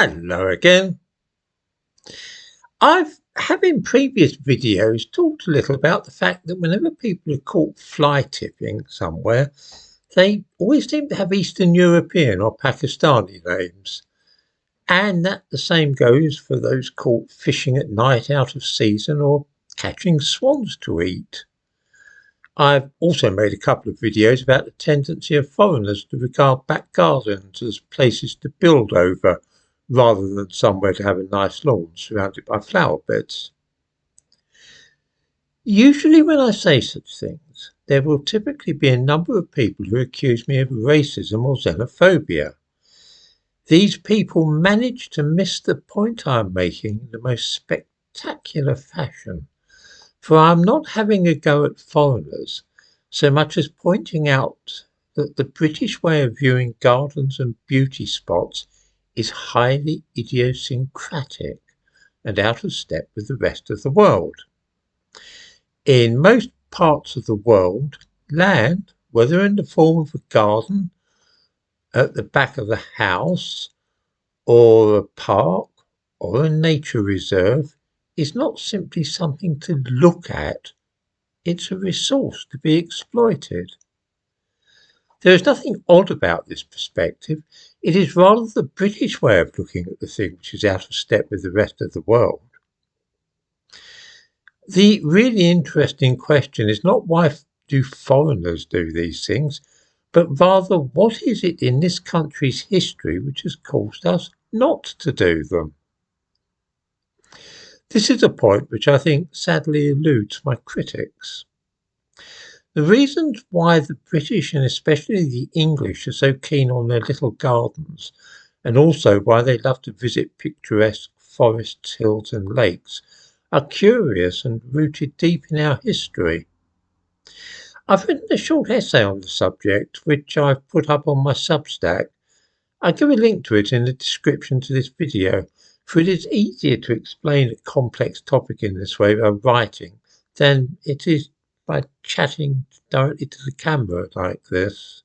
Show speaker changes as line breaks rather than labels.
Hello again. Have in previous videos talked a little about the fact that whenever people are caught fly tipping somewhere, they always seem to have Eastern European or Pakistani names. And that the same goes for those caught fishing at night out of season or catching swans to eat. I've also made a couple of videos about the tendency of foreigners to regard back gardens as places to build over, rather than somewhere to have a nice lawn surrounded by flower beds. Usually when I say such things, there will typically be a number of people who accuse me of racism or xenophobia. These people manage to miss the point I am making in the most spectacular fashion, for I am not having a go at foreigners so much as pointing out that the British way of viewing gardens and beauty spots is highly idiosyncratic and out of step with the rest of the world. In most parts of the world, land, whether in the form of a garden at the back of the house, or a park, or a nature reserve, is not simply something to look at, it's a resource to be exploited. There is nothing odd about this perspective. It is rather the British way of looking at the thing which is out of step with the rest of the world. The really interesting question is not why do foreigners do these things, but rather what is it in this country's history which has caused us not to do them? This is a point which I think sadly eludes my critics. The reasons why the British and especially the English are so keen on their little gardens, and also why they love to visit picturesque forests, hills and lakes, are curious and rooted deep in our history. I've written a short essay on the subject, which I've put up on my Substack. I'll give a link to it in the description to this video, for it is easier to explain a complex topic in this way by writing than it is by chatting directly to the camera like this.